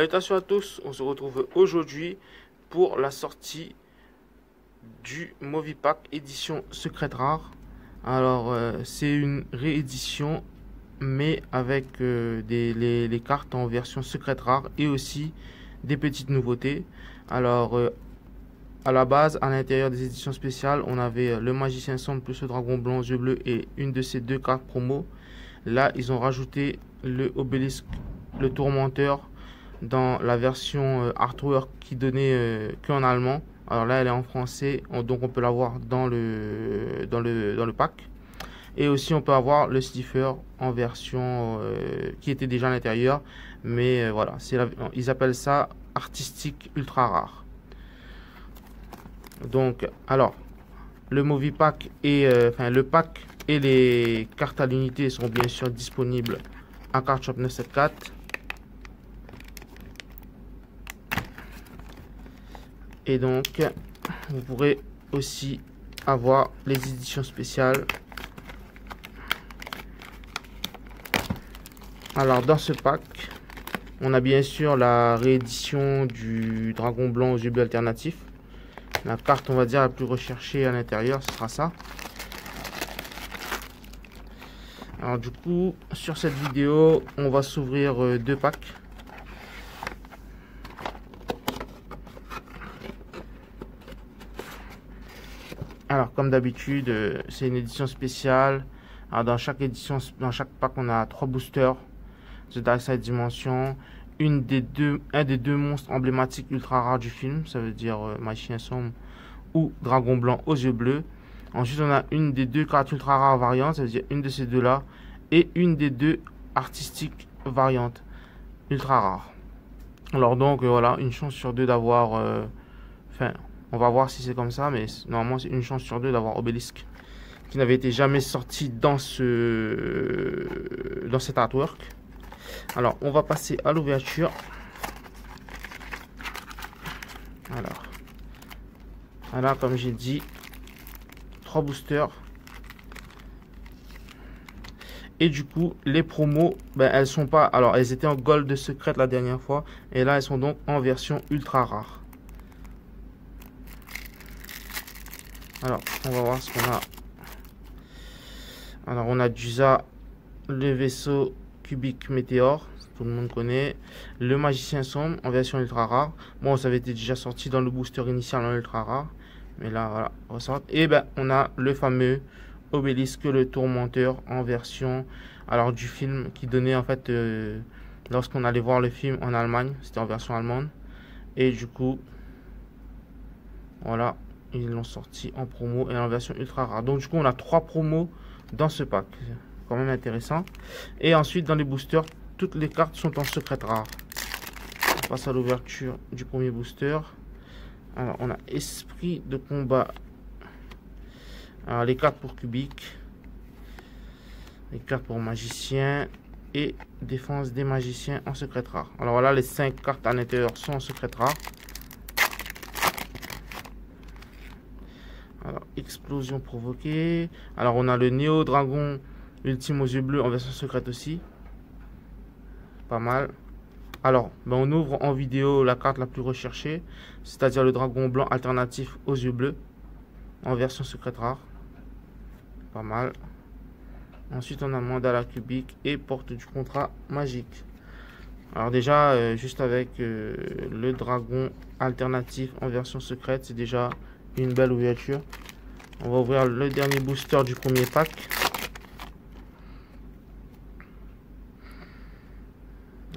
Salutations à tous, on se retrouve aujourd'hui pour la sortie du Movie Pack édition secrète rare. Alors c'est une réédition mais avec les cartes en version secrète rare et aussi des petites nouveautés. Alors à la base, à l'intérieur des éditions spéciales, on avait le Magicien Sombre plus le Dragon Blanc aux yeux bleus et une de ces deux cartes promo. Là, ils ont rajouté le Obélisque, le Tourmenteur, dans la version artwork qui donnait qu'en allemand. Alors là, elle est en français, donc on peut l'avoir dans le pack. Et aussi, on peut avoir le Sniffer en version qui était déjà à l'intérieur. Mais voilà, ils appellent ça artistique ultra rare. Donc, alors, le Movie Pack et le pack et les cartes à l'unité sont bien sûr disponibles à Card Shop 974. Et donc, vous pourrez aussi avoir les éditions spéciales. Alors, dans ce pack, on a bien sûr la réédition du Dragon Blanc aux yeux bleus alternatifs. La carte, on va dire, la plus recherchée à l'intérieur, ce sera ça. Alors, du coup, sur cette vidéo, on va s'ouvrir deux packs. Alors, comme d'habitude, c'est une édition spéciale. Alors, dans chaque pack, on a 3 boosters. The Dark Side Dimension. Un des deux monstres emblématiques ultra rares du film. Ça veut dire Magicien Sombre ou Dragon Blanc aux yeux bleus. Ensuite, on a une des deux cartes ultra rares variantes. Ça veut dire une de ces deux-là. Et une des deux artistiques variantes ultra rares. Alors, donc, voilà, une chance sur deux d'avoir... on va voir si c'est comme ça, mais normalement c'est une chance sur deux d'avoir Obélisque, qui n'avait été jamais sorti dans cet artwork. Alors on va passer à l'ouverture. Alors comme j'ai dit, 3 boosters. Et du coup les promos, elles sont pas, alors elles étaient en gold secrète la dernière fois, et là elles sont donc en version ultra rare. Alors, on va voir ce qu'on a. Alors, on a Dusa, le vaisseau cubique météore, tout le monde connaît. Le Magicien Sombre en version ultra rare. Bon, ça avait été déjà sorti dans le booster initial en ultra rare. Mais là, voilà, on ressort. Et on a le fameux Obélisque, le Tourmenteur en version, alors du film qui donnait en fait, lorsqu'on allait voir le film en Allemagne, c'était en version allemande. Et du coup, voilà. Ils l'ont sorti en promo et en version ultra rare. Donc du coup on a 3 promos dans ce pack. Quand même intéressant. Et ensuite dans les boosters, toutes les cartes sont en secrète rare. On passe à l'ouverture du premier booster. Alors on a Esprit de combat. Alors les cartes pour Cubique. Les cartes pour Magicien. Et Défense des Magiciens en secrète rare. Alors voilà, les 5 cartes à l'intérieur sont en secrète rare. Alors, explosion provoquée. Alors, on a le Néo Dragon Ultime aux yeux bleus en version secrète aussi. Pas mal. Alors, on ouvre en vidéo la carte la plus recherchée, c'est-à-dire le Dragon Blanc alternatif aux yeux bleus en version secrète rare. Pas mal. Ensuite, on a Mandala Cubique et Porte du Contrat Magique. Alors déjà, juste avec le Dragon alternatif en version secrète, c'est déjà une belle ouverture. On va ouvrir le dernier booster du premier pack.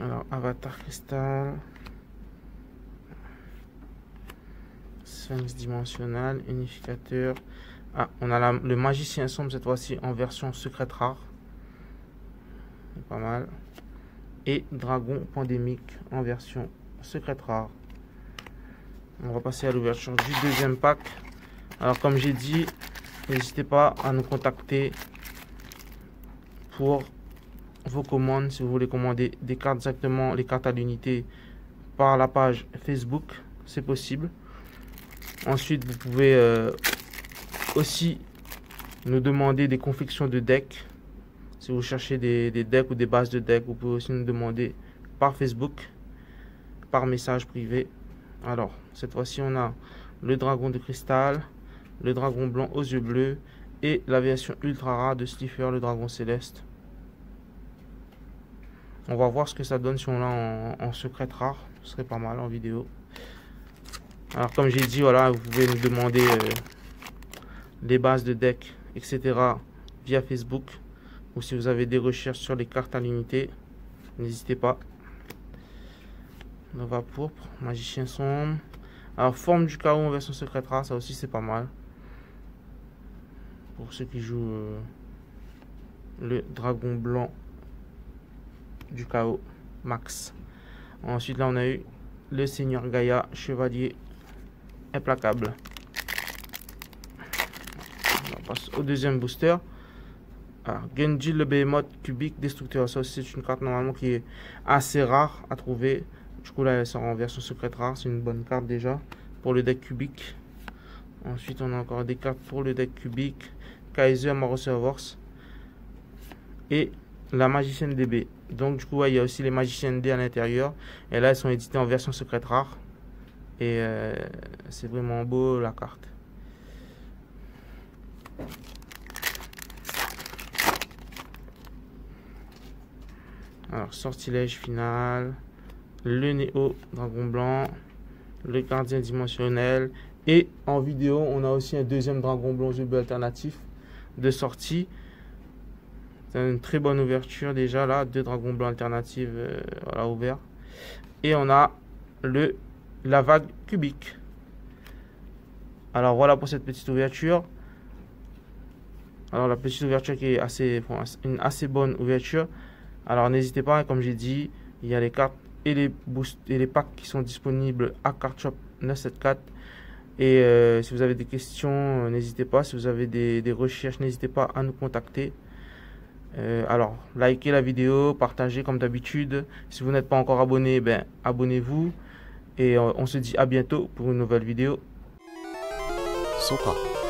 Alors Avatar Cristal, Sphinx dimensionnel, unificateur. Ah, on a le Magicien Sombre cette fois-ci en version secrète rare. Pas mal. Et Dragon Pandémique en version secrète rare. On va passer à l'ouverture du deuxième pack. Alors comme j'ai dit, n'hésitez pas à nous contacter pour vos commandes. Si vous voulez commander des cartes directement, les cartes à l'unité par la page Facebook, c'est possible. Ensuite, vous pouvez aussi nous demander des confections de decks. Si vous cherchez des decks ou des bases de decks, vous pouvez aussi nous demander par Facebook. par message privé. Alors, cette fois-ci, on a le dragon de cristal, le dragon blanc aux yeux bleus et la version ultra rare de Slifer, le dragon céleste. On va voir ce que ça donne si on l'a en secret rare. Ce serait pas mal en vidéo. Alors, comme j'ai dit, voilà, vous pouvez nous demander les bases de deck, etc. via Facebook. Ou si vous avez des recherches sur les cartes à l'unité, n'hésitez pas. Nova pourpre, magicien sombre. Alors, forme du chaos en version secret rare, ça aussi c'est pas mal. Pour ceux qui jouent le dragon blanc du chaos max. Ensuite, là, on a eu le seigneur Gaïa, chevalier implacable. On passe au deuxième booster. Genji le Behemoth cubique destructeur. Ça aussi, c'est une carte normalement qui est assez rare à trouver. Du coup, là, elle sort en version secrète rare. C'est une bonne carte déjà pour le deck cubique. Ensuite, on a encore des cartes pour le deck cubique. Kaiser Maroservors et la magicienne DB. Donc, du coup, ouais, il y a aussi les magiciennes D à l'intérieur. Et là, elles sont éditées en version secrète rare. Et c'est vraiment beau la carte. Alors, sortilège final, le Néo dragon blanc, le gardien dimensionnel. Et en vidéo, on a aussi un deuxième dragon blanc jeu alternatif de sortie. C'est une très bonne ouverture déjà là, deux dragons blancs alternatifs voilà, ouverts. Et on a la vague cubique. Alors voilà pour cette petite ouverture. Alors la petite ouverture qui est une assez bonne ouverture. Alors n'hésitez pas, comme j'ai dit, il y a les cartes et les boosts et les packs qui sont disponibles à Card Shop 974. Et si vous avez des questions, n'hésitez pas. Si vous avez des recherches, n'hésitez pas à nous contacter. Alors, likez la vidéo, partagez comme d'habitude. Si vous n'êtes pas encore abonné, ben abonnez-vous. Et on se dit à bientôt pour une nouvelle vidéo. Soka.